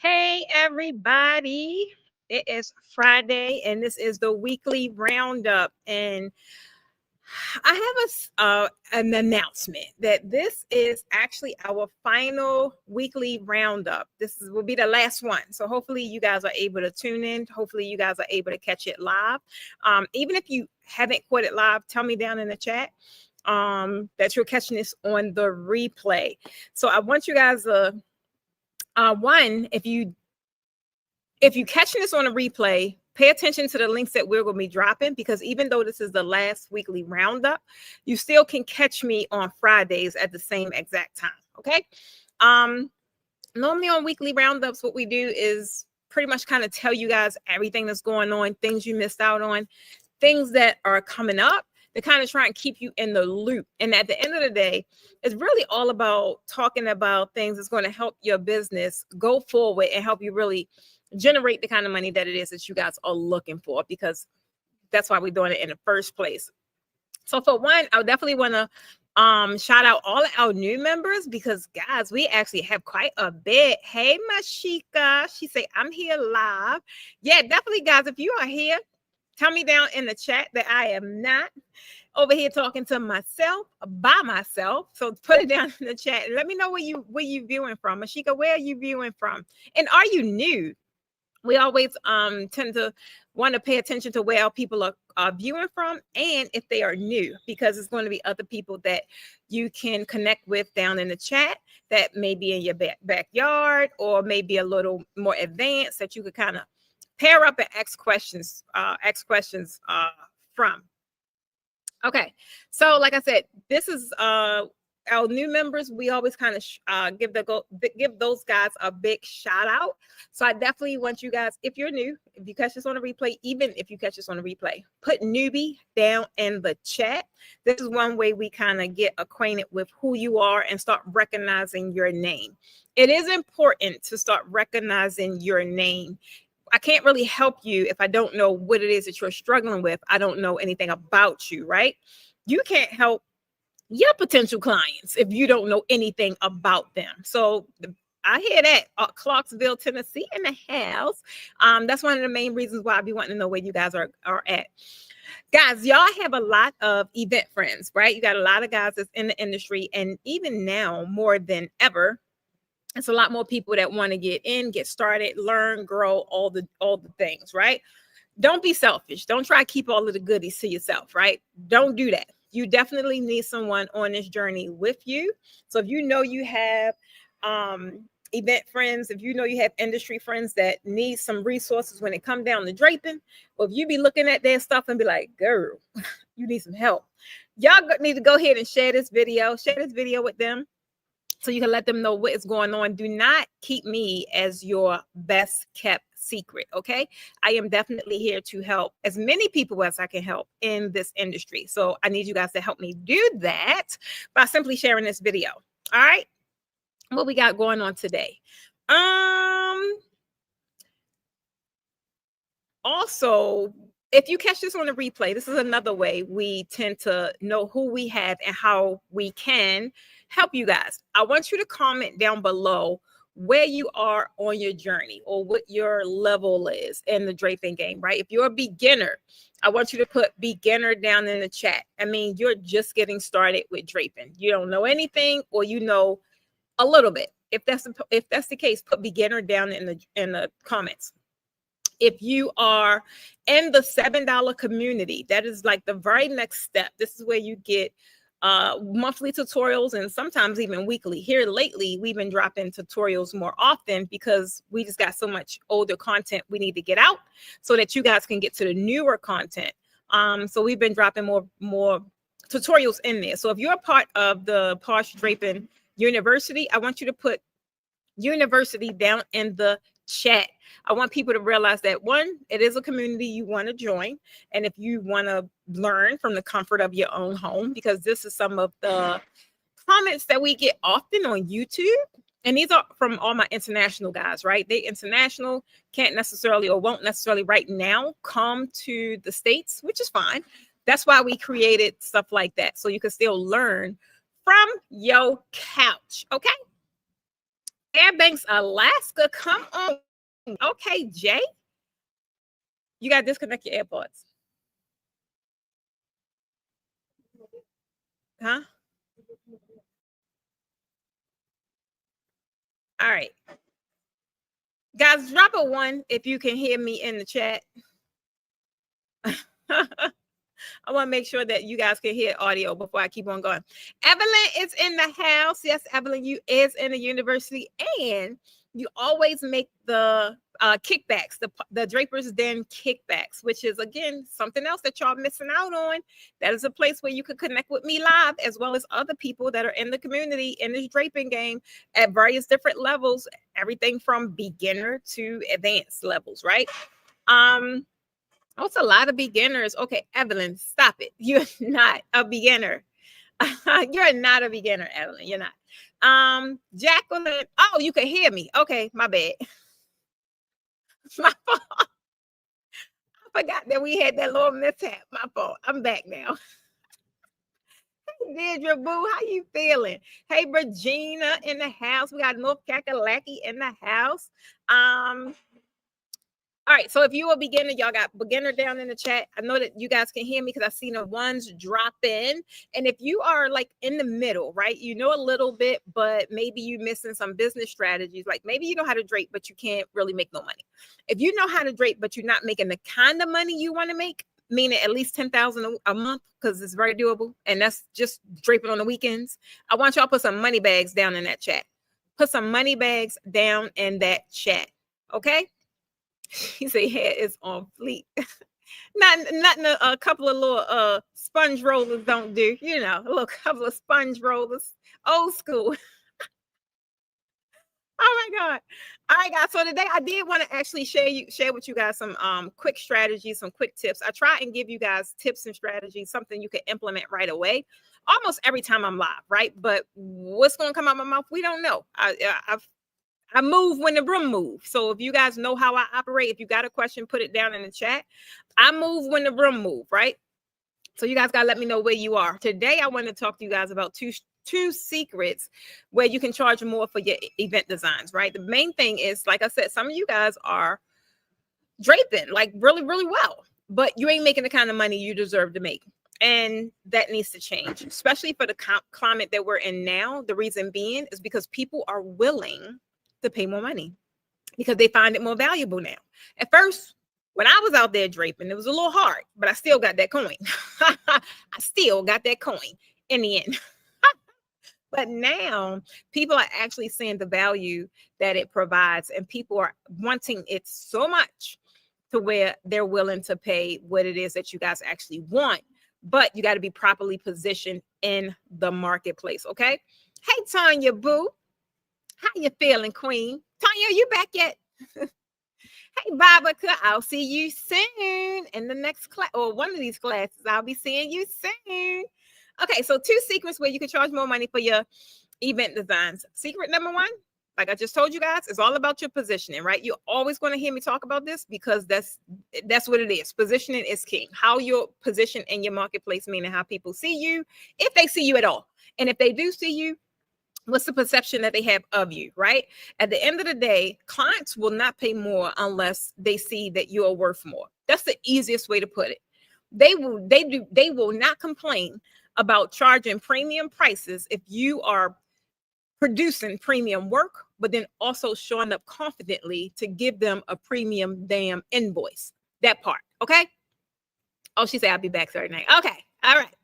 Hey, everybody. It is Friday, and this is the weekly roundup. And I have an announcement that this is actually our final weekly roundup. Will be the last one. So hopefully you guys are able to tune in. Hopefully you guys are able to catch it live. Even if you haven't caught it live, tell me down in the chat that you're catching this on the replay. So I want you guys to one, if you catching this on a replay, pay attention to the links that we're going to be dropping, because even though this is the last weekly roundup, you still can catch me on Fridays at the same exact time. Okay. Normally on weekly roundups, what we do is pretty much kind of tell you guys everything that's going on, things you missed out on, things that are coming up, to kind of try and keep you in the loop. And at the end of the day, it's really all about talking about things that's going to help your business go forward and help you really generate the kind of money that it is that you guys are looking for, because that's why we're doing it in the first place. So for one, I would definitely want to shout out all of our new members, because guys, we actually have quite a bit. Hey Mashika, she say I'm here live. Yeah, definitely guys, if you are here, tell me down in the chat that I am not over here talking to myself by myself. So put it down in the chat and let me know where you viewing from. Mashika, where are you viewing from? And are you new? We always tend to want to pay attention to where our people are viewing from, and if they are new, because it's going to be other people that you can connect with down in the chat that may be in your backyard, or maybe a little more advanced, that you could kind of pair up and ask questions from. Okay, so like I said, this is our new members. We always kind of give those guys a big shout out. So I definitely want you guys, if you're new, if you catch this on a replay, even if you catch this on a replay, put newbie down in the chat. This is one way we kind of get acquainted with who you are and start recognizing your name. It is important to start recognizing your name. I can't really help you if I don't know what it is that you're struggling with. I don't know anything about you, right? You can't help your potential clients if you don't know anything about them. So I hear that. Clarksville, Tennessee in the house. That's one of the main reasons why I be wanting to know where you guys are at. Guys, y'all have a lot of event friends, right? You got a lot of guys that's in the industry, and even now more than ever, it's a lot more people that want to get in, get started, learn, grow, all the things, right? Don't be selfish. Don't try to keep all of the goodies to yourself, right? Don't do that. You definitely need someone on this journey with you. So if you know you have event friends, if you know you have industry friends that need some resources when it come down to draping, or if you be looking at their stuff and be like, girl, you need some help, y'all need to go ahead and share this video with them, so you can let them know what is going on. Do not keep me as your best kept secret, okay? I am definitely here to help as many people as I can help in this industry. So I need you guys to help me do that by simply sharing this video. All right? What we got going on today? Also, if you catch this on a replay, this is another way we tend to know who we have and how we can help you guys. I want you to comment down below where you are on your journey, or what your level is in the draping game, right? If you're a beginner, I want you to put beginner down in the chat. I mean, you're just getting started with draping. You don't know anything, or you know a little bit. If that's the case, put beginner down in the comments. If you are in the $7 community, that is like the very next step. This is where you get monthly tutorials, and sometimes even weekly. Here lately, we've been dropping tutorials more often because we just got so much older content we need to get out so that you guys can get to the newer content. So we've been dropping more tutorials in there. So if you're a part of the Posh Draping University, I want you to put university down in the chat. I want people to realize that, one, it is a community you want to join, and if you want to learn from the comfort of your own home, because this is some of the comments that we get often on YouTube, and these are from all my international guys, right? They international, can't necessarily or won't necessarily right now come to the States, which is fine. That's why we created stuff like that, so you can still learn from your couch, okay? Fairbanks, Alaska. Come on. Okay, Jay. You got to disconnect your AirPods. Huh? All right. Guys, drop a one if you can hear me in the chat. I want to make sure that you guys can hear audio before I keep on going. Evelyn is in the house. Yes, Evelyn, you is in the university, and you always make the kickbacks, the Draper's Den kickbacks, which is again something else that y'all missing out on. That is a place where you could connect with me live, as well as other people that are in the community in this draping game at various different levels, everything from beginner to advanced levels, right? Oh, it's a lot of beginners. Okay, Evelyn, stop it. You're not a beginner. You're not a beginner, Evelyn. You're not. Jacqueline. Oh, you can hear me. Okay, my bad. My fault. I forgot that we had that little mishap. My fault. I'm back now. Deirdre Boo, how you feeling? Hey, Regina in the house. We got North Kakalaki in the house. All right, so if you're a beginner, y'all got beginner down in the chat. I know that you guys can hear me because I've seen the ones drop in. And if you are like in the middle, right, you know a little bit, but maybe you're missing some business strategies. Like maybe you know how to drape, but you can't really make no money. If you know how to drape, but you're not making the kind of money you want to make, meaning at least 10,000 a month, because it's very doable, and that's just draping on the weekends. I want y'all to put some money bags down in that chat. Put some money bags down in that chat, okay? He said hair is on fleek. Nothing a couple of little sponge rollers don't do, you know, a little couple of sponge rollers, old school. Oh my God. All right, guys. So today I did want to actually share with you guys some quick strategies, some quick tips. I try and give you guys tips and strategies, something you can implement right away. Almost every time I'm live, right? But what's going to come out my mouth, we don't know. I move when the room moves. So if you guys know how I operate, if you got a question, put it down in the chat. I move when the room move, right? So you guys got to let me know where you are. Today, I want to talk to you guys about two secrets where you can charge more for your event designs, right? The main thing is, like I said, some of you guys are draping like really, really well, but you ain't making the kind of money you deserve to make. And that needs to change, especially for the climate that we're in now. The reason being is because people are willing to pay more money because they find it more valuable now. At first, when I was out there draping, it was a little hard, but I still got that coin. I still got that coin in the end. But now people are actually seeing the value that it provides, and people are wanting it so much to where they're willing to pay what it is that you guys actually want. But you got to be properly positioned in the marketplace. Okay. Hey, Tanya Boo. How you feeling, Queen? Tanya, you back yet? Hey, Babica, I'll see you soon in the next class or one of these classes. I'll be seeing you soon. Okay, so 2 secrets where you can charge more money for your event designs. Secret number 1, like I just told you guys, is all about your positioning, right? You're always going to hear me talk about this because that's what it is. Positioning is king. How you're positioned in your marketplace, meaning how people see you, if they see you at all. And if they do see you, what's the perception that they have of you, right? At the end of the day, clients will not pay more unless they see that you are worth more. That's the easiest way to put it. They will not complain about charging premium prices if you are producing premium work, but then also showing up confidently to give them a premium damn invoice. That part, okay? Oh, she said I'll be back Saturday night. Okay, all right.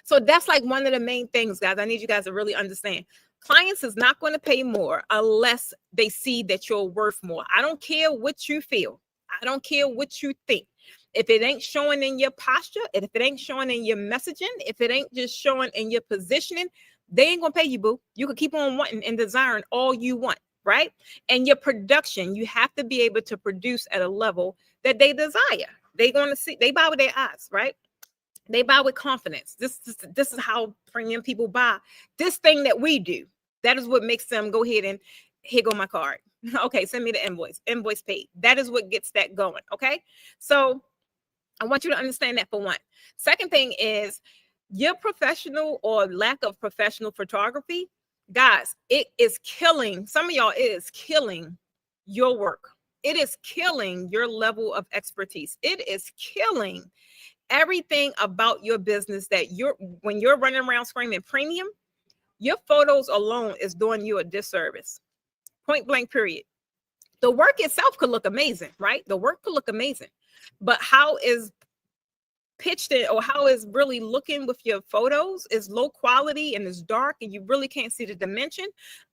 So that's like one of the main things, guys. I need you guys to really understand. Clients is not going to pay more unless they see that you're worth more. I don't care what you feel. I don't care what you think. If it ain't showing in your posture, and if it ain't showing in your messaging, if it ain't just showing in your positioning, they ain't going to pay you, boo. You can keep on wanting and desiring all you want, right? And your production, you have to be able to produce at a level that they desire. They're going to see, they buy with their eyes, right? They buy with confidence. This is how premium people buy. This thing that we do, that is what makes them go ahead and here go my card. Okay, send me the invoice. Invoice paid. That is what gets that going. Okay, so I want you to understand that for one. Second thing is your professional or lack of professional photography Guys, it is killing some of y'all. It is killing your work. It is killing your level of expertise. It is killing everything about your business that when you're running around screaming premium, your photos alone is doing you a disservice. Point blank, period. The work itself could look amazing, right? The work could look amazing. But how is pitched it, or how is really looking with your photos, is low quality and it's dark and you really can't see the dimension,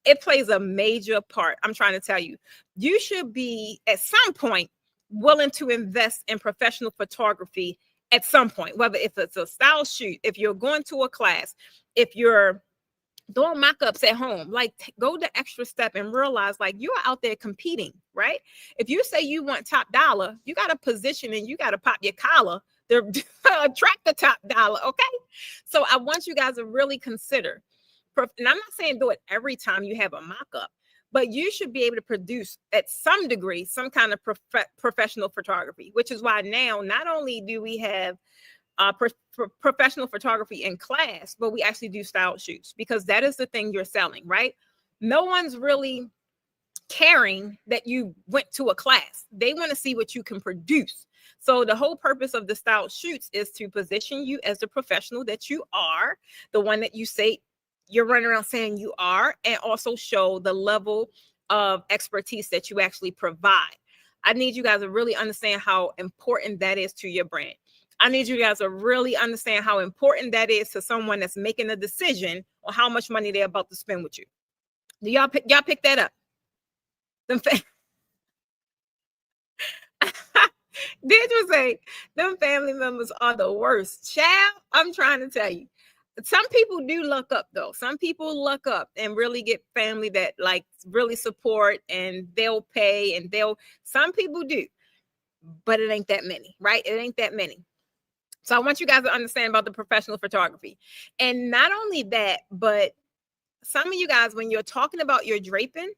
it plays a major part. I'm trying to tell you, you should be at some point willing to invest in professional photography at some point, whether if it's a style shoot, if you're going to a class, if you're doing mock-ups at home, like go the extra step and realize like you're out there competing, right? If you say you want top dollar, you got to position and you got to pop your collar to attract the top dollar. Okay. So I want you guys to really consider, and I'm not saying do it every time you have a mock-up, but you should be able to produce at some degree some kind of professional photography, which is why now not only do we have professional photography in class, but we actually do style shoots, because that is the thing you're selling, right? No one's really caring that you went to a class. They want to see what you can produce. So the whole purpose of the style shoots is to position you as the professional that you are, the one that you say you're running around saying you are, and also show the level of expertise that you actually provide. I need you guys to really understand how important that is to your brand. I need you guys to really understand how important that is to someone that's making a decision on how much money they're about to spend with you. Do y'all pick that up? Did you say them family members are the worst? Child, I'm trying to tell you. Some people do luck up though. Some people luck up and really get family that like really support, and they'll pay, and some people do, but it ain't that many, right? It ain't that many. So I want you guys to understand about the professional photography. And not only that, but some of you guys, when you're talking about your draping,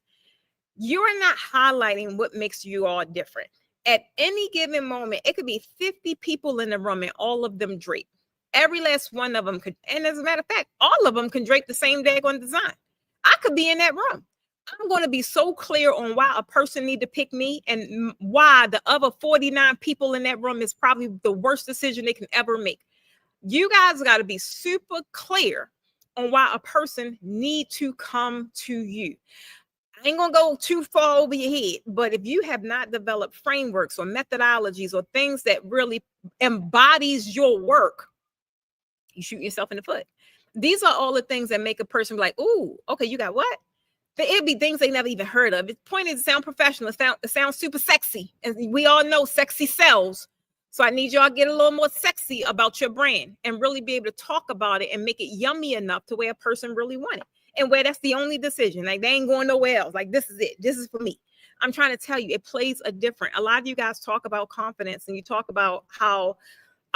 you are not highlighting what makes you all different. At any given moment, it could be 50 people in the room and all of them drape. Every last one of them could, and as a matter of fact, all of them can drape the same daggone design. I could be in that room. I'm going to be so clear on why a person need to pick me, and why the other 49 people in that room is probably the worst decision they can ever make. You guys got to be super clear on why a person need to come to you. I ain't gonna go too far over your head, but if you have not developed frameworks or methodologies or things that really embodies your work, you shoot yourself in the foot. These are all the things that make a person be like, "Ooh, okay, you got what?" It'd be things they never even heard of. The point is, it sound professional. It sounds super sexy, and we all know sexy sells. So I need y'all to get a little more sexy about your brand and really be able to talk about it and make it yummy enough to where a person really want it, and where that's the only decision. Like they ain't going nowhere else. Like this is it. This is for me. I'm trying to tell you, it plays a different. A lot of you guys talk about confidence, and you talk about how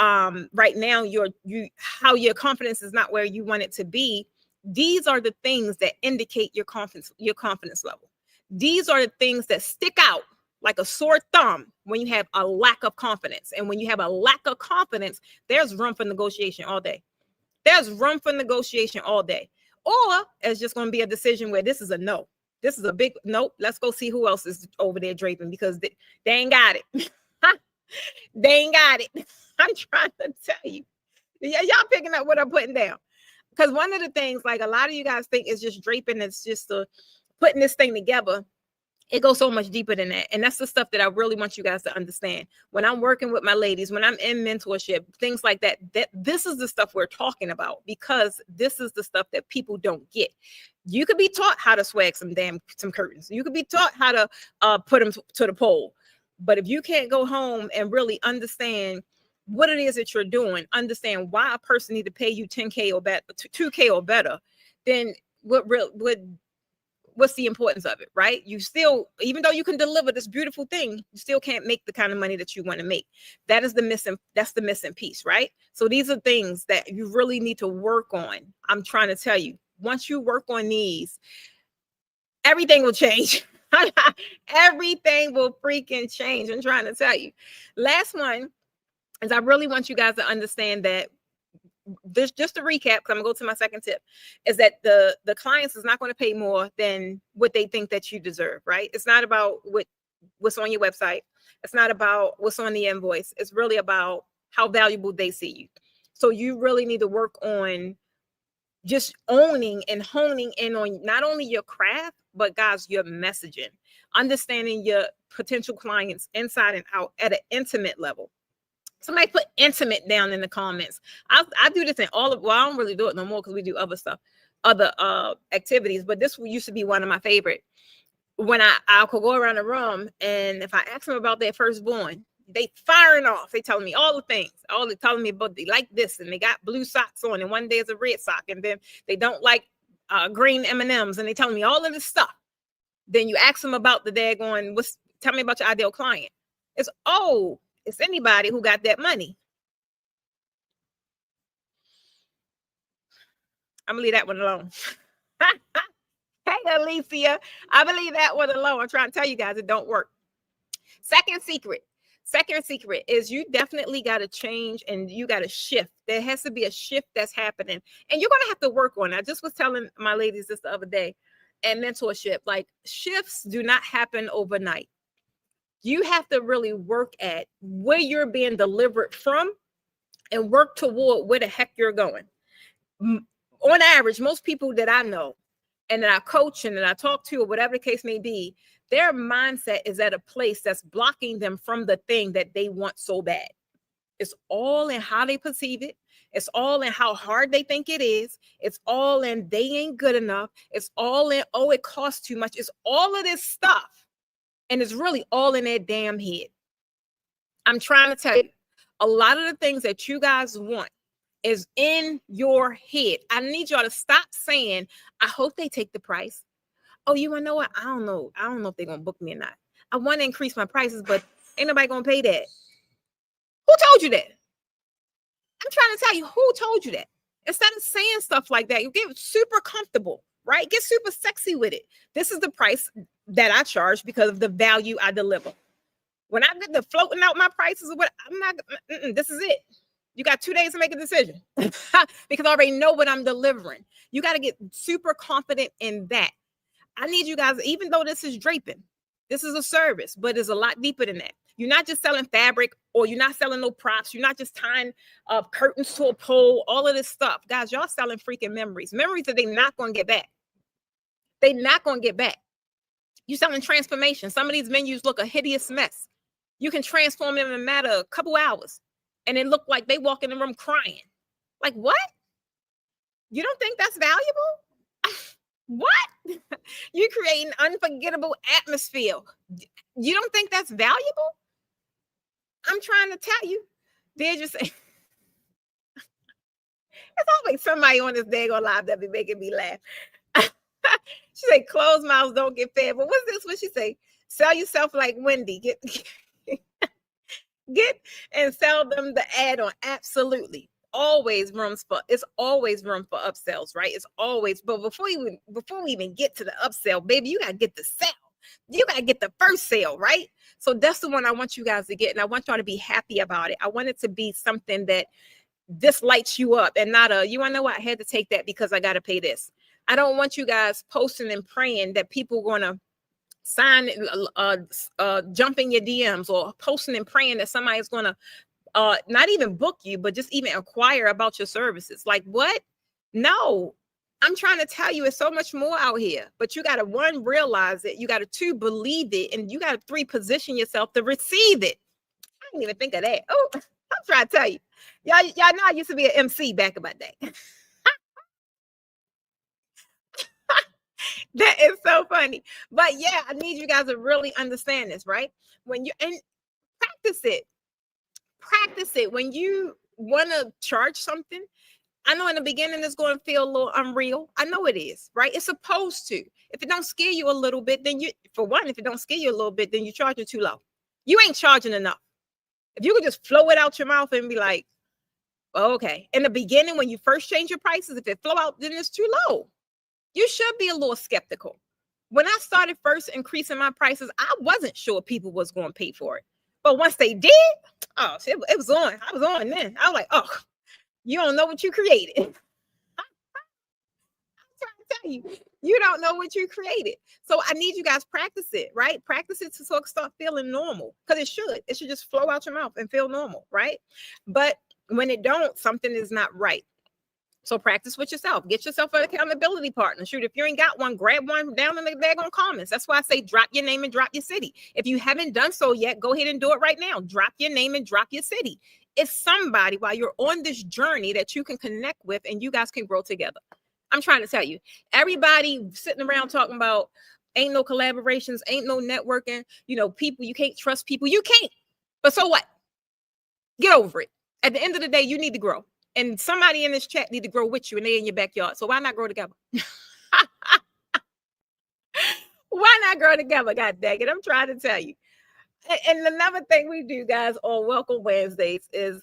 right now how your confidence is not where you want it to be. These are the things that indicate your confidence level. These are the things that stick out like a sore thumb when you have a lack of confidence. And when you have a lack of confidence, there's room for negotiation all day. There's room for negotiation all day. Or it's just going to be a decision where this is a no. This is a big nope. Let's go see who else is over there draping, because they ain't got it. They ain't got it. I'm trying to tell you. Y'all picking up what I'm putting down. Because one of the things, like a lot of you guys think is just draping, it's just putting this thing together. It goes so much deeper than that. And that's the stuff that I really want you guys to understand. When I'm working with my ladies, when I'm in mentorship, things like that, this is the stuff we're talking about, because this is the stuff that people don't get. You could be taught how to swag some curtains. You could be taught how to put them to the pole. But if you can't go home and really understand what it is that you're doing, understand why a person need to pay you 10K or better, 2K or better, then what's the importance of it, right? You still, even though you can deliver this beautiful thing, you still can't make the kind of money that you want to make. That's the missing piece, right? So these are things that you really need to work on. I'm trying to tell you, once you work on these, everything will change. Everything will freaking change. I'm trying to tell you. Last one is I really want you guys to understand that this, just to recap, because I'm gonna go to my second tip, is that the clients is not going to pay more than what they think that you deserve, right? It's not about what's on your website. It's not about what's on the invoice. It's really about how valuable they see you. So you really need to work on just owning and honing in on not only your craft, but guys, your messaging, understanding your potential clients inside and out at an intimate level. Somebody put intimate down in the comments. I do this in all of, well, I don't really do it no more because we do other stuff, other activities, but this used to be one of my favorite. When I could go around the room, and if I ask them about their firstborn, they firing off. They telling me all the things. All they telling me about they like this, and they got blue socks on, and one day is a red sock, and then they don't like green M&Ms, and they telling me all of this stuff. Then you ask them about the daggone, tell me about your ideal client. It's anybody who got that money. I'm gonna leave that one alone. Hey, Alicia, I believe that one alone. I'm trying to tell you guys it don't work. Second secret is you definitely got to change and you got to shift. There has to be a shift that's happening, and you're going to have to work on it. I just was telling my ladies this the other day, and mentorship, like shifts do not happen overnight. You have to really work at where you're being delivered from and work toward where the heck you're going. On average, most people that I know and that I coach and that I talk to, or whatever the case may be, their mindset is at a place that's blocking them from the thing that they want so bad. It's all in how they perceive it. It's all in how hard they think it is. It's all in they ain't good enough. It's all in, oh, it costs too much. It's all of this stuff. And it's really all in their damn head. I'm trying to tell you, a lot of the things that you guys want is in your head. I need y'all to stop saying, I hope they take the price. Oh, you want to know what? I don't know. I don't know if they're going to book me or not. I want to increase my prices, but ain't nobody going to pay that. Who told you that? I'm trying to tell you, who told you that? Instead of saying stuff like that, you get super comfortable, right? Get super sexy with it. This is the price that I charge because of the value I deliver. When I get the floating out my prices or what, I'm not, this is it. You got 2 days to make a decision because I already know what I'm delivering. You got to get super confident in that. I need you guys, even though this is draping, this is a service, but it's a lot deeper than that. You're not just selling fabric, or you're not selling no props. You're not just tying curtains to a pole, all of this stuff. Guys, y'all selling freaking memories that they're not going to get back. They're not going to get back. You're selling transformation. Some of these menus look a hideous mess. You can transform them in a matter of a couple hours, and it look like they walk in the room crying. Like, what? You don't think that's valuable? What? You create an unforgettable atmosphere. You don't think that's valuable? I'm trying to tell you. They're just saying. It's always somebody on this day on live that be making me laugh. She say, closed mouths don't get fed. But what's this? What she say? Sell yourself like Wendy. Get and sell them the add-on. Absolutely. It's always room for upsells, right? It's always, but before we even get to the upsell, baby, you gotta get the sale. You gotta get the first sale, right? So that's the one I want you guys to get, and I want y'all to be happy about it. I want it to be something that this lights you up, and not you wanna know what, I had to take that because I gotta pay this. I don't want you guys posting and praying that people are gonna sign, jump in your DMs, or posting and praying that somebody's gonna not even book you, but just even inquire about your services. Like, what? No, I'm trying to tell you, it's so much more out here. But you got to, 1, realize it. You got to 2, believe it. And you got to 3, position yourself to receive it. I didn't even think of that. Oh, I'm trying to tell you. Y'all know I used to be an MC back in my day. That is so funny. But yeah, I need you guys to really understand this, right? And practice it. Practice it. When you want to charge something, I know in the beginning it's going to feel a little unreal. I know it is, right? It's supposed to. If it don't scare you a little bit, then if it don't scare you a little bit, then you charge it too low. You ain't charging enough. If you could just flow it out your mouth and be like, oh, okay. In the beginning, when you first change your prices, if it flow out, then it's too low. You should be a little skeptical. When I started first increasing my prices, I wasn't sure people was going to pay for it. But once they did, oh, it was on. I was on then. I was like, oh, You don't know what you created. I'm trying to tell you, you don't know what you created. So I need you guys practice it, right? Practice it to sort of start feeling normal, because it should. It should just flow out your mouth and feel normal, right? But when it don't, something is not right. So practice with yourself. Get yourself an accountability partner. Shoot, if you ain't got one, grab one down in the daggone comments. That's why I say drop your name and drop your city. If you haven't done so yet, go ahead and do it right now. Drop your name and drop your city. It's somebody while you're on this journey that you can connect with and you guys can grow together. I'm trying to tell you, everybody sitting around talking about ain't no collaborations, ain't no networking, people, you can't trust people. You can't. But so what? Get over it. At the end of the day, you need to grow. And somebody in this chat need to grow with you, and they're in your backyard. So why not grow together? Why not grow together? God dang it. I'm trying to tell you. And another thing we do, guys, on Welcome Wednesdays is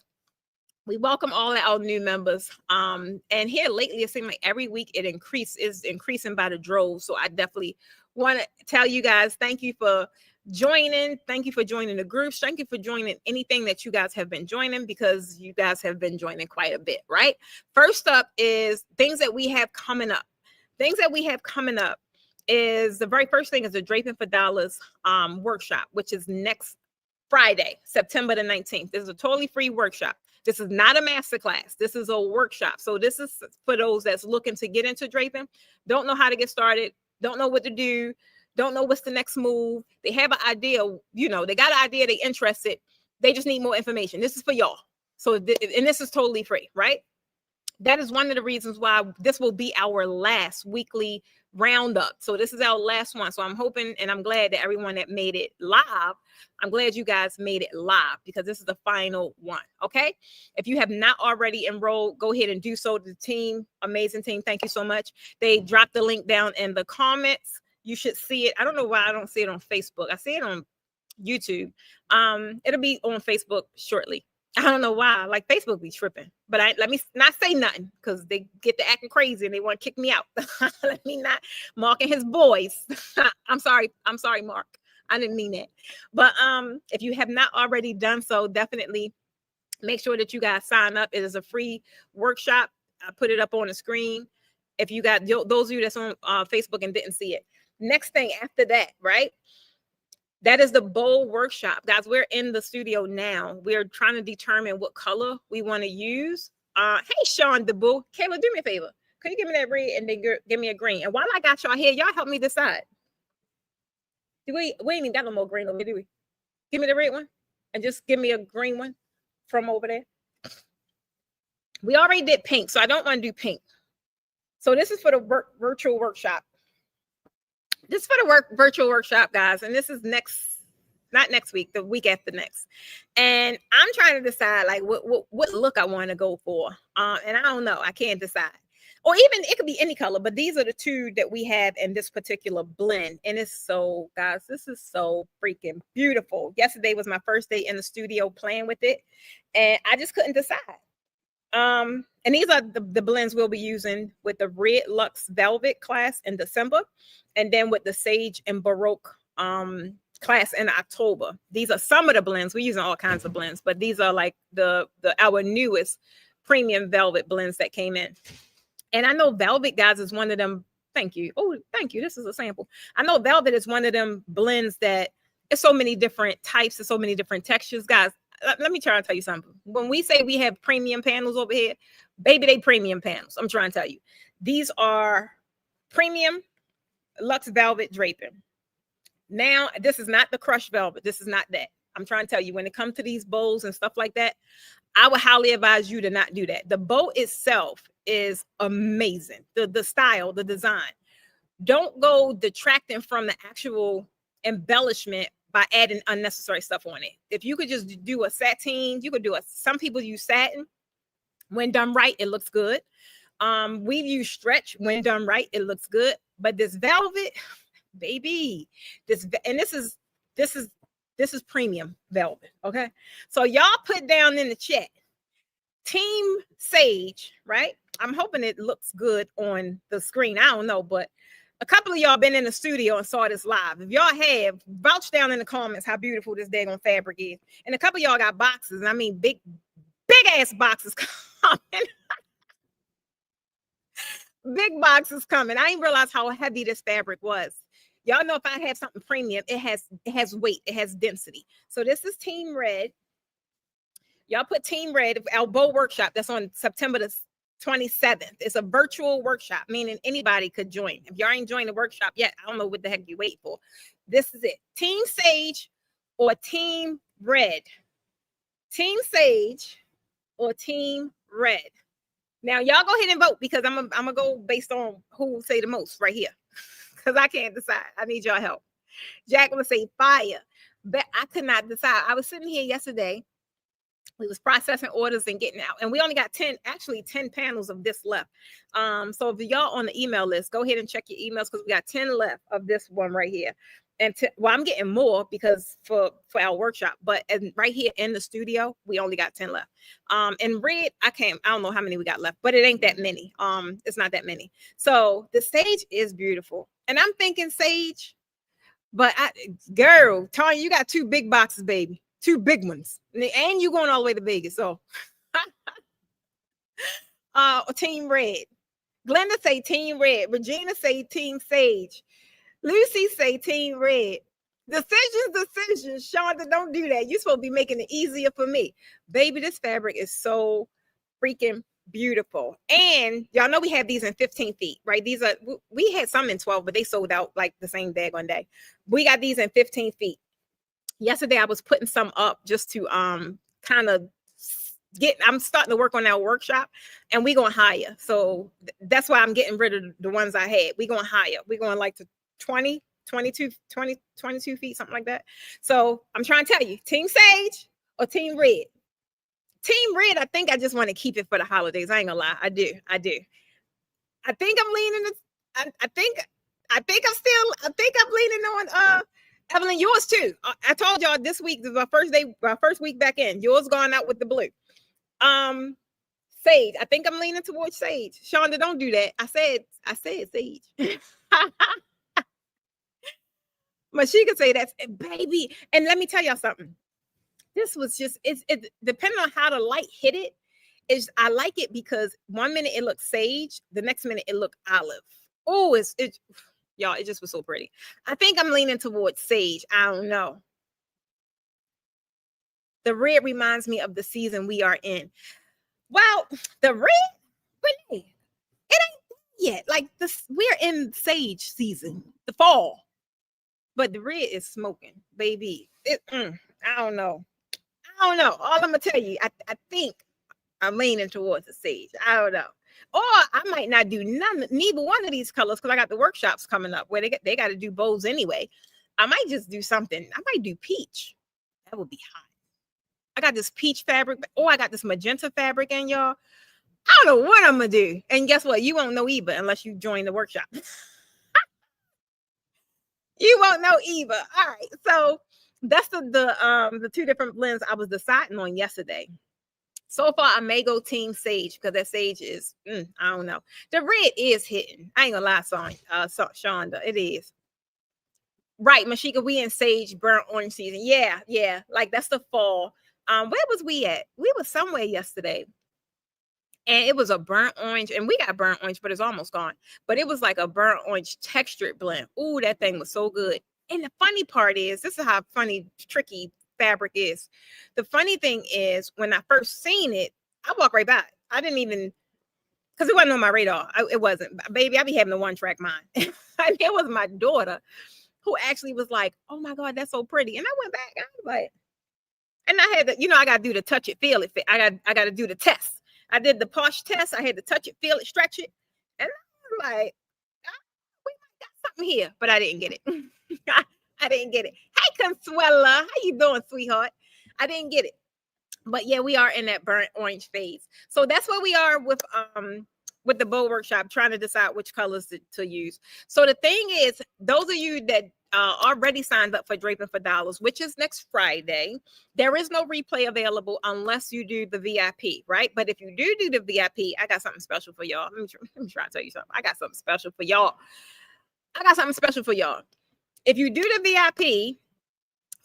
we welcome all our new members. And here lately, it seems like every week it is increasing by the droves. So I definitely want to tell you guys, thank you for joining. Thank you for joining the groups. Thank you for joining anything that you guys have been joining, because you guys have been joining quite a bit, right? First up is things that we have coming up. Things that we have coming up is the very first thing is the Draping for Dollars workshop, which is next Friday, September the 19th. This is a totally free workshop. This is not a masterclass. This is a workshop. So this is for those that's looking to get into draping, don't know how to get started, don't know what to do, don't know what's the next move. They have an idea, they got an idea, they interested. They just need more information. This is for y'all. So, and this is totally free, right? That is one of the reasons why this will be our last weekly roundup. So this is our last one. So I'm hoping and I'm glad that everyone that made it live, I'm glad you guys made it live, because this is the final one. Okay. If you have not already enrolled, go ahead and do so. The team, amazing team. Thank you so much. They dropped the link down in the comments. You should see it. I don't know why I don't see it on Facebook. I see it on YouTube. It'll be on Facebook shortly. I don't know why. Like, Facebook be tripping, but let me not say nothing, because they get to acting crazy and they want to kick me out. Let me not. Mark and his boys. I'm sorry, Mark. I didn't mean that. But if you have not already done so, definitely make sure that you guys sign up. It is a free workshop. I put it up on the screen. If you got those of you that's on Facebook and didn't see it. Next thing after that, right? That is the bold workshop. Guys, we're in the studio now. We're trying to determine what color we want to use. Hey, Sean DeBoo. Kayla, do me a favor. Can you give me that red and then give me a green? And while I got y'all here, y'all help me decide. We ain't even got no more green over here, do we? Give me the red one and just give me a green one from over there. We already did pink, so I don't want to do pink. So this is for the virtual workshop. This is for the virtual workshop, guys. And this is not next week, the week after next. And I'm trying to decide like what look I want to go for. And I don't know. I can't decide. Or even it could be any color, but these are the two that we have in this particular blend. And it's so, guys, this is so freaking beautiful. Yesterday was my first day in the studio playing with it, and I just couldn't decide. And these are the blends we'll be using with the Red Luxe Velvet class in December, and then with the Sage and Baroque class in October. These are some of the blends. We're using all kinds of blends, but these are like our newest premium velvet blends that came in. And I know velvet, guys, is one of them. Thank you. Oh, thank you. This is a sample. I know velvet is one of them blends that it's so many different types and so many different textures, guys. Let me try and tell you something. When we say we have premium panels over here, baby, they premium panels. I'm trying to tell you. These are premium luxe velvet draping. Now, this is not the crushed velvet. This is not that. I'm trying to tell you, when it comes to these bows and stuff like that, I would highly advise you to not do that. The bow itself is amazing. The style, the design. Don't go detracting from the actual embellishment by adding unnecessary stuff on it. If you could just do a sateen, you could do some people use satin. When done right, it looks good. We've used stretch. When done right, it looks good. But this velvet, baby, this is premium velvet. Okay. So y'all put down in the chat, Team Sage, right? I'm hoping it looks good on the screen. I don't know, but a couple of y'all been in the studio and saw this live. If y'all have, vouch down in the comments how beautiful this daggone fabric is. And a couple of y'all got boxes, and I mean big ass boxes coming. Big box is coming. I didn't realize how heavy this fabric was. Y'all know if I have something premium, it has weight, it has density. So this is Team Red. Y'all put Team Red, our Bow Workshop. That's on September the 27th. It's a virtual workshop, meaning anybody could join. If y'all ain't joined the workshop yet, I don't know what the heck you wait for. This is it. Team Sage or Team Red. Team Sage or Team Red. Now, y'all go ahead and vote because I'm gonna go based on who will say the most right here. Because I can't decide. I need y'all help. Jack will say fire. But I could not decide. I was sitting here yesterday. We was processing orders and getting out. And we only got 10 panels of this left. So if y'all on the email list, go ahead and check your emails because we got 10 left of this one right here. And well, I'm getting more because for our workshop, but right here in the studio, we only got 10 left. In red, I don't know how many we got left, but it ain't that many. It's not that many. So the sage is beautiful. And I'm thinking sage, but girl, Tanya, you got 2 big boxes, baby. 2 big ones. And you going all the way to Vegas. So Team Red. Glenda say Team Red. Regina say Team Sage. Lucy say Team Red. Decisions. Shonda, don't do that. You're supposed to be making it easier for me. Baby, this fabric is so freaking beautiful. And y'all know we have these in 15 feet, right? We had some in 12, but they sold out like the same bag one day. We got these in 15 feet. Yesterday, I was putting some up just to kind of I'm starting to work on our workshop and we going higher. So that's why I'm getting rid of the ones I had. We going higher. We going like to 22 feet, something like that. So I'm trying to tell you, Team Sage or Team Red. Team Red, I think I just want to keep it for the holidays. I ain't gonna lie. I do. I think I'm leaning. I think I'm leaning on Evelyn, yours too. I told y'all this week is our first week back in. Yours going out with the blue. Sage. I think I'm leaning towards Sage. Shonda, don't do that. I said Sage. But she could say that's baby. And let me tell y'all something. This was just it depending on how the light hit it. I like it because 1 minute it looked sage, the next minute it looked olive. Oh, y'all, it just was so pretty. I think I'm leaning towards sage. I don't know. The red reminds me of the season we are in. Well, the red, Renee, it ain't yet. Like this, we're in sage season, the fall. But the red is smoking, baby. I don't know. All I'm gonna tell you, I think I'm leaning towards the sage. I don't know. Or I might not do neither one of these colors because I got the workshops coming up where they got to do bows anyway. I might just do something. I might do peach. That would be hot. I got this peach fabric. Oh, I got this magenta fabric in, y'all. I don't know what I'm gonna do. And guess what? You won't know either unless you join the workshop. You won't know either. All right. So that's the 2 different blends I was deciding on yesterday. So far, I may go Team Sage because that sage is, I don't know. The red is hitting. I ain't gonna lie, Shonda. It is. Right, Mashika, we in sage burnt orange season. Yeah. Like that's the fall. Where was we at? We were somewhere yesterday. And it was a burnt orange, and we got burnt orange, but it's almost gone. But it was like a burnt orange textured blend. Ooh, that thing was so good. And the funny part is, this is how funny, tricky fabric is. The funny thing is, when I first seen it, I walked right by. I didn't even, because it wasn't on my radar. It wasn't. Baby, I be having a one-track mind. It was my daughter who actually was like, oh my God, that's so pretty. And I went back, and I was like, and I had to, I got to do the touch it, feel it. I got to do the test. I did the Posh test. I had to touch it, feel it, stretch it. And I was like, we might got something here. But I didn't get it. I didn't get it. Hey, Consuela. How you doing, sweetheart? I didn't get it. But yeah, we are in that burnt orange phase. So that's where we are with the bow workshop, trying to decide which colors to use. So the thing is, those of you that already signed up for Draping for Dollars, which is next Friday, there is no replay available unless you do the VIP, right? But if you do the VIP, I got something special for y'all. Let me try to tell you something. I got something special for y'all. If you do the VIP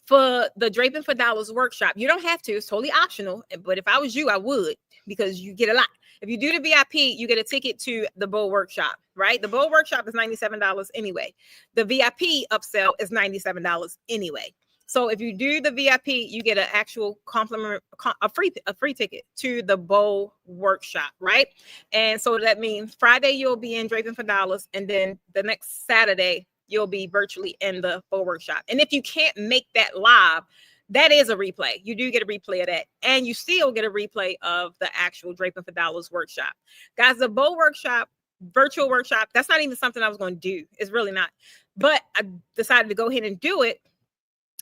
For the Draping for Dollars workshop, you don't have to, it's totally optional. But if I was you, I would, because you get a lot. If you do the VIP, you get a ticket to the bowl workshop, right? The bowl workshop is $97 anyway. The VIP upsell is $97 anyway. So if you do the VIP, you get an actual compliment, a free ticket to the bowl workshop, right? And so that means Friday you'll be in Draping for Dollars, and then the next Saturday you'll be virtually in the bowl workshop. And if you can't make that live, that is a replay. You do get a replay of that, and you still get a replay of the actual Draping for Dollars workshop. Guys, the bowl workshop, virtual workshop, that's not even something I was going to do. It's really not. But I decided to go ahead and do it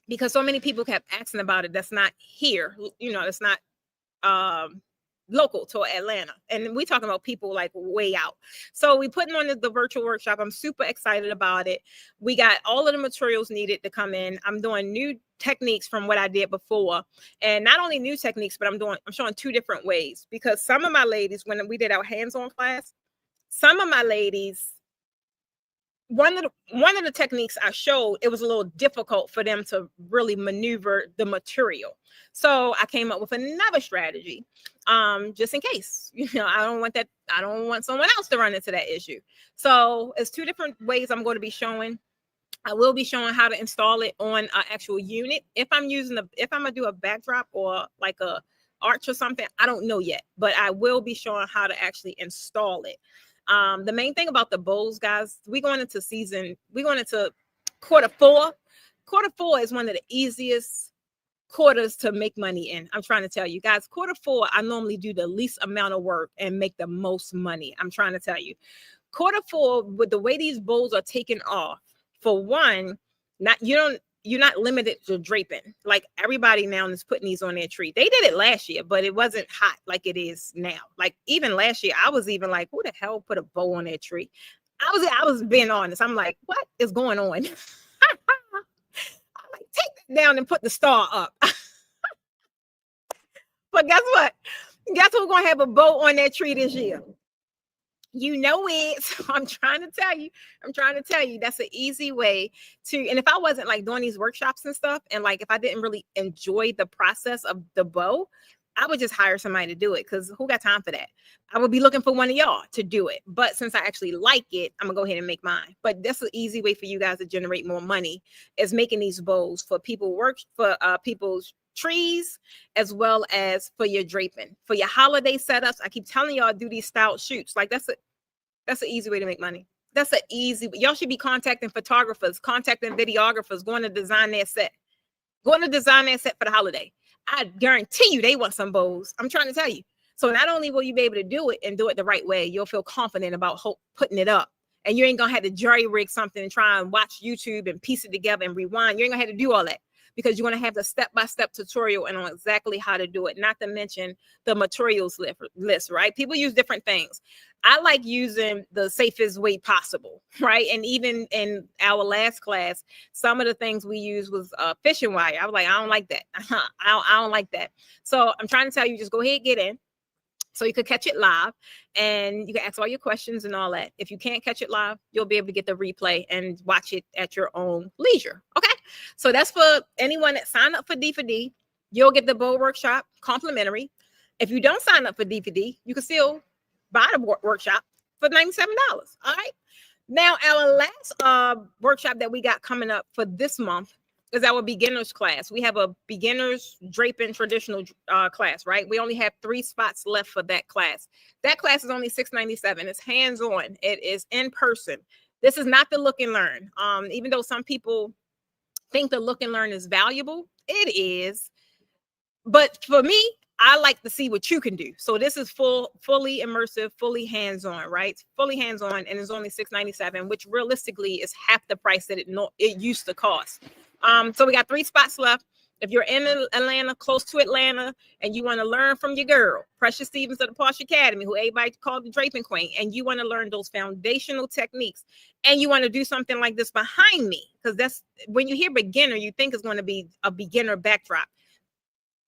because so many people kept asking about it. That's not here. You know, it's not local to Atlanta. And we talking about people like way out. So we putting on the virtual workshop. I'm super excited about it. We got all of the materials needed to come in. I'm doing new techniques from what I did before. And not only new techniques, but I'm showing two different ways, because some of my ladies, when we did our hands-on class, some of my ladies, one of the techniques I showed, it was a little difficult for them to really maneuver the material. So I came up with another strategy, just in case, I don't want someone else to run into that issue. So it's two different ways I'm going to be showing. I will be showing how to install it on an actual unit. If I'm gonna do a backdrop or like a arch or something, I don't know yet, but I will be showing how to actually install it. The main thing about the bowls, guys, we're going into quarter four. Quarter four is one of the easiest quarters to make money in. I'm trying to tell you guys, quarter four, I normally do the least amount of work and make the most money. I'm trying to tell you, quarter four, with the way these bowls are taken off, for one, you're not limited to draping. Like everybody now is putting these on their tree. They did it last year, but it wasn't hot like it is now. Like even last year, I was even like, who the hell put a bow on their tree? I was being honest. I'm like, what is going on? I'm like, take that down and put the star up. But guess what? Guess who's gonna have a bow on their tree this year? You know it. I'm trying to tell you that's an easy way to. And if I wasn't like doing these workshops and stuff, and like if I didn't really enjoy the process of the bow, I would just hire somebody to do it, because who got time for that? I would be looking for one of y'all to do it. But since I actually like it, I'm gonna go ahead and make mine. But that's an easy way for you guys to generate more money, is making these bows for people's trees, as well as for your draping, for your holiday setups. I keep telling y'all, do these styled shoots. Like that's an easy way to make money. That's an easy. Y'all should be contacting photographers, contacting videographers, going to design their set for the holiday. I guarantee you they want some bows. I'm trying to tell you. So not only will you be able to do it and do it the right way, you'll feel confident about putting it up. And you ain't gonna have to jerry rig something and try and watch YouTube and piece it together and rewind. You ain't gonna have to do all that, because you're going to have the step-by-step tutorial and on exactly how to do it. Not to mention the materials list, right? People use different things. I like using the safest way possible, right? And even in our last class, some of the things we used was fishing wire. I was like, I don't like that. I don't like that. So I'm trying to tell you, just go ahead and get in, so you could catch it live, and you can ask all your questions and all that. If you can't catch it live, you'll be able to get the replay and watch it at your own leisure. Okay. So that's for anyone that signed up for D4D. You'll get the bow workshop complimentary. If you don't sign up for D4D, you can still buy the workshop for $97. All right. Now, our last workshop that we got coming up for this month is our beginners class. We have a beginners draping traditional class, right? We only have 3 spots left for that class. That class is only $697. It's hands-on. It is in person. This is not the look and learn. Even though some people think the look and learn is valuable, it is. But for me, I like to see what you can do. So this is fully immersive, fully hands-on, right? Fully hands-on, and it's only $697, which realistically is half the price that it used to cost. So we got 3 spots left. If you're in Atlanta, close to Atlanta, and you want to learn from your girl, Precious Stevens of the Posh Academy, who everybody called the Draping Queen, and you want to learn those foundational techniques, and you want to do something like this behind me, because that's when you hear beginner, you think it's going to be a beginner backdrop.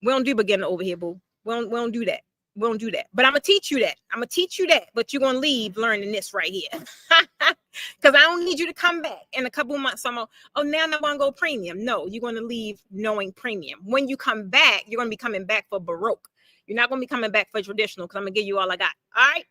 We don't do beginner over here, boo. We don't do that. We don't do that. But I'm gonna teach you that. I'm gonna teach you that. But you're gonna leave learning this right here, because I don't need you to come back in a couple of months. So now I want to go premium. No, you're gonna leave knowing premium. When you come back, you're gonna be coming back for Baroque. You're not gonna be coming back for traditional, because I'm gonna give you all I got. All right.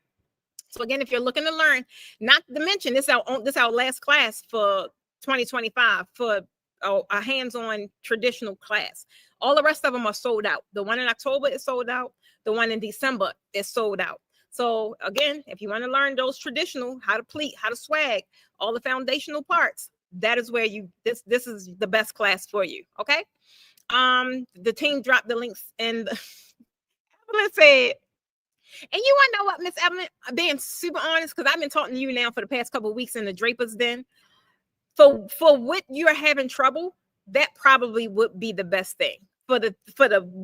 So again, if you're looking to learn, not to mention this our last class for 2025 for a hands-on traditional class. All the rest of them are sold out. The one in October is sold out. The one in December is sold out. So again, if you want to learn those traditional, how to pleat, how to swag, all the foundational parts, that is where this is the best class for you. Okay. The team dropped the links and let's say it. And you want to know what, Miss Evelyn, being super honest, because I've been talking to you now for the past couple of weeks in the Draper's Den. For what you're having trouble, that probably would be the best thing. For the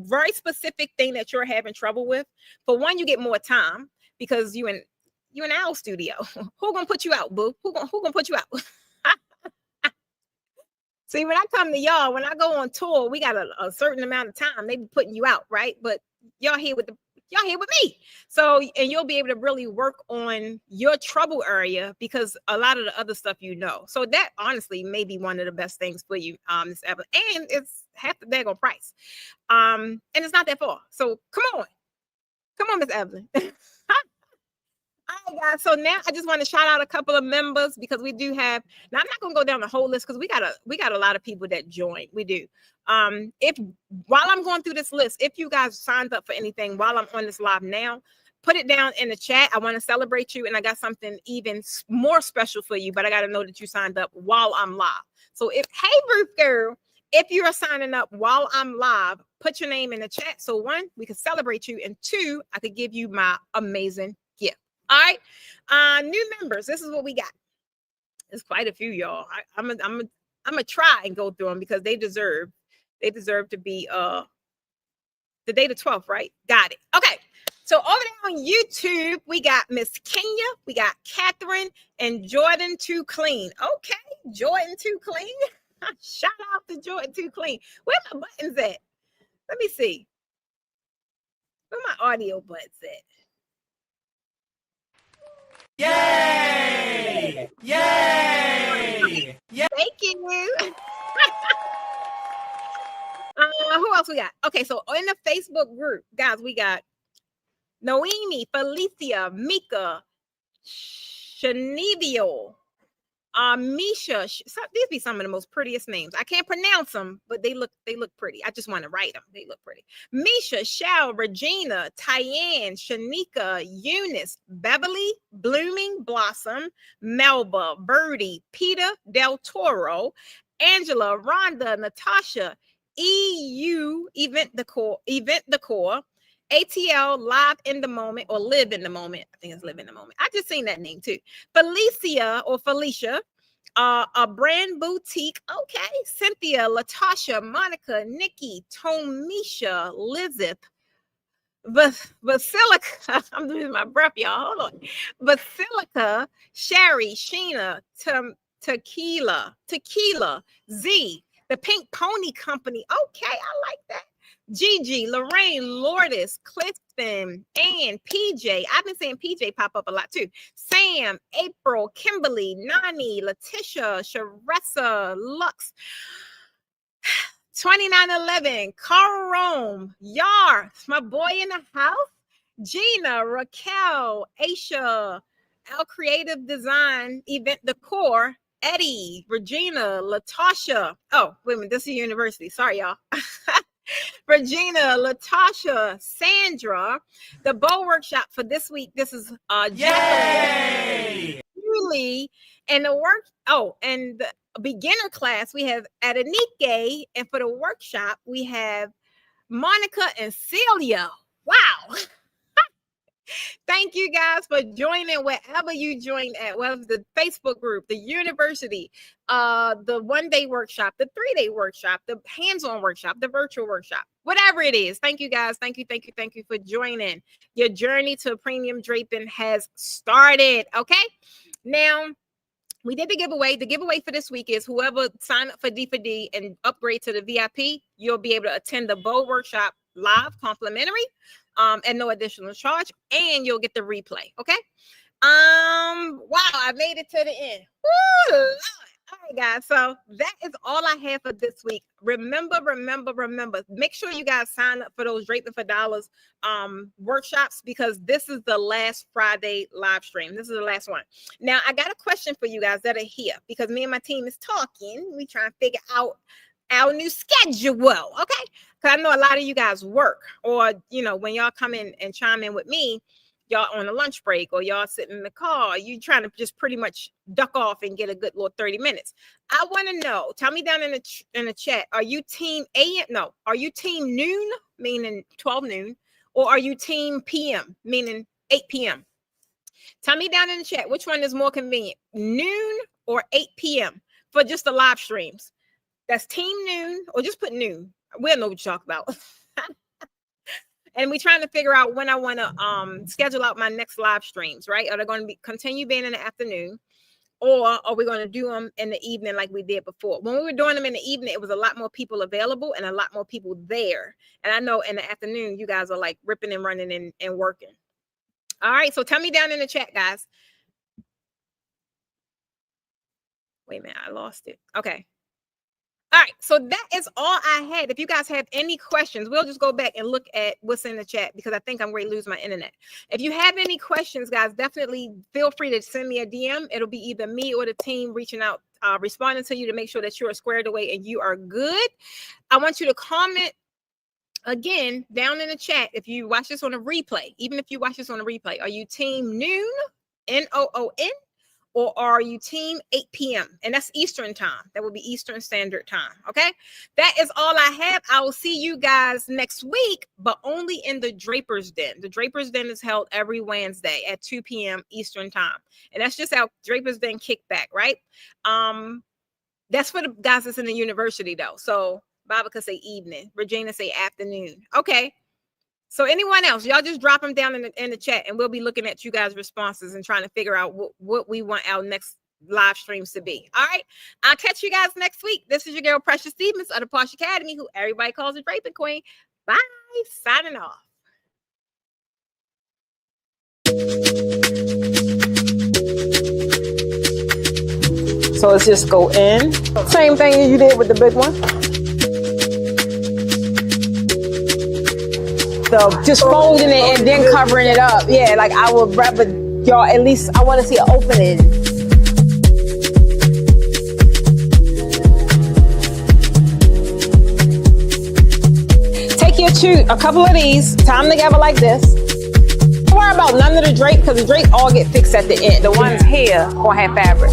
very specific thing that you're having trouble with, for one, you get more time because you in our studio. Who gonna put you out, boo? Who gonna put you out? See, when I come to y'all, when I go on tour, we got a certain amount of time. They be putting you out, right? But y'all here with me. So, and you'll be able to really work on your trouble area because a lot of the other stuff you know. So that honestly may be one of the best things for you, Miss Evelyn. And it's half the daggone price. And it's not that far. So come on, Miss Evelyn. All right, guys. So now I just want to shout out a couple of members because we do have. Now I'm not gonna go down the whole list because we got a lot of people that join. We do. If while I'm going through this list, if you guys signed up for anything while I'm on this live now, put it down in the chat. I want to celebrate you, and I got something even more special for you. But I got to know that you signed up while I'm live. So hey Ruth girl, if you are signing up while I'm live, put your name in the chat. So one, we can celebrate you, and two, I could give you my amazing gift. All right, new members. This is what we got. There's quite a few, y'all. I'm gonna try and go through them because they deserve to be the day the 12th, right? Got it. Okay. So over there on YouTube, we got Miss Kenya, we got Catherine, and Jordan Too Clean. Okay, Jordan Too Clean. Shout out to Jordan Too Clean. Where my buttons at? Let me see. Where my audio buttons at? Yay! Yay! Yay! Thank you. Who else we got? Okay, so in the Facebook group, guys, we got Noemi, Felicia, Mika, Shanivio, Misha. These be some of the most prettiest names. I can't pronounce them, but they look pretty. I just want to write them. They look pretty. Misha, Shao, Regina, Tyann, Shanika, Eunice, Beverly, Blooming Blossom, Melba, Birdie, Peter Del Toro, Angela, Rhonda, Natasha, EU, Event Decor, ATL, Live in the Moment, or Live in the Moment. I think it's Live in the Moment. I just seen that name too. Felicia, a Brand Boutique. Okay. Cynthia, Latasha, Monica, Nikki, Tomisha, Lizeth, Basilica. I'm losing my breath, y'all. Hold on. Basilica, Sherry, Sheena, Tequila, Z, the Pink Pony Company. Okay, I like that. Gigi, Lorraine, Lourdes, Clifton, and PJ. I've been seeing PJ pop up a lot too. Sam, April, Kimberly, Nani, Letitia, Sharessa, Lux, 2911, Carl Rome, Yar, my boy in the house, Gina, Raquel, Aisha, Al Creative Design, Event Decor, Eddie, Regina, Latasha. Oh, wait a minute, this is university. Sorry, y'all. Regina, Latasha, Sandra, the bow workshop for this week. This is Yay! Julie, and and the beginner class we have Adenike, and for the workshop we have Monica and Celia. Wow. Thank you guys for joining wherever you joined at, whether the Facebook group, the university, the one-day workshop, the 3-day workshop, the hands-on workshop, the virtual workshop, whatever it is. Thank you guys. Thank you for joining. Your journey to premium draping has started. Okay. Now, we did the giveaway. The giveaway for this week is whoever sign up for D4D and upgrade to the VIP, you'll be able to attend the bow workshop live complimentary, at no additional charge, and you'll get the replay. Okay. Wow, I made it to the end. Woo, Lord. All right, guys. So that is all I have for this week. Remember, make sure you guys sign up for those Draping for Dollars workshops, because this is the last Friday live stream. This is the last one. Now, I got a question for you guys that are here, because me and my team is talking. We trying to figure out our new schedule. Okay. Because I know a lot of you guys work, or, you know, when y'all come in and chime in with me, y'all on a lunch break, or y'all sitting in the car, you trying to just pretty much duck off and get a good little 30 minutes. I want to know, tell me down in the chat, are you team AM? No, are you team noon, meaning 12 noon, or are you team PM, meaning 8 p.m.? Tell me down in the chat, which one is more convenient, noon or 8 p.m. for just the live streams? That's team noon, or just put noon. We'll know what you're talking about. And we're trying to figure out when I want to schedule out my next live streams, right? Are they going to continue being in the afternoon, or are we going to do them in the evening like we did before? When we were doing them in the evening, it was a lot more people available and a lot more people there. And I know in the afternoon, you guys are like ripping and running and working. All right, so tell me down in the chat, guys. Wait a minute, I lost it. Okay. All right, so that is all I had. If you guys have any questions, we'll just go back and look at what's in the chat, because I think I'm going to lose my internet. If you have any questions, guys, definitely feel free to send me a DM. It'll be either me or the team reaching out, responding to you to make sure that you are squared away and you are good. I want you to comment again down in the chat if you watch this on a replay. Even if you watch this on a replay, are you team noon, Noon? Or are you team 8 p.m.? And that's Eastern time. That will be Eastern Standard Time. Okay. That is all I have. I will see you guys next week, but only in the Draper's Den. The Draper's Den is held every Wednesday at 2 p.m. Eastern time. And that's just our Draper's Den kickback, right? That's for the guys that's in the university though. So Baba could say evening. Regina say afternoon. Okay. So anyone else, y'all just drop them down in the chat, and we'll be looking at you guys' responses and trying to figure out what we want our next live streams to be. All right. I'll catch you guys next week. This is your girl, Precious Stevens of the Posh Academy, who everybody calls the Draping Queen. Bye. Signing off. So let's just go in. Same thing you did with the big one. Just folding it and then covering it up. Yeah, like I would rather y'all, at least I want to see an opening. Take a couple of these, tie them together like this. Don't worry about none of the drape, because the drape all get fixed at the end. The ones here gonna have fabric.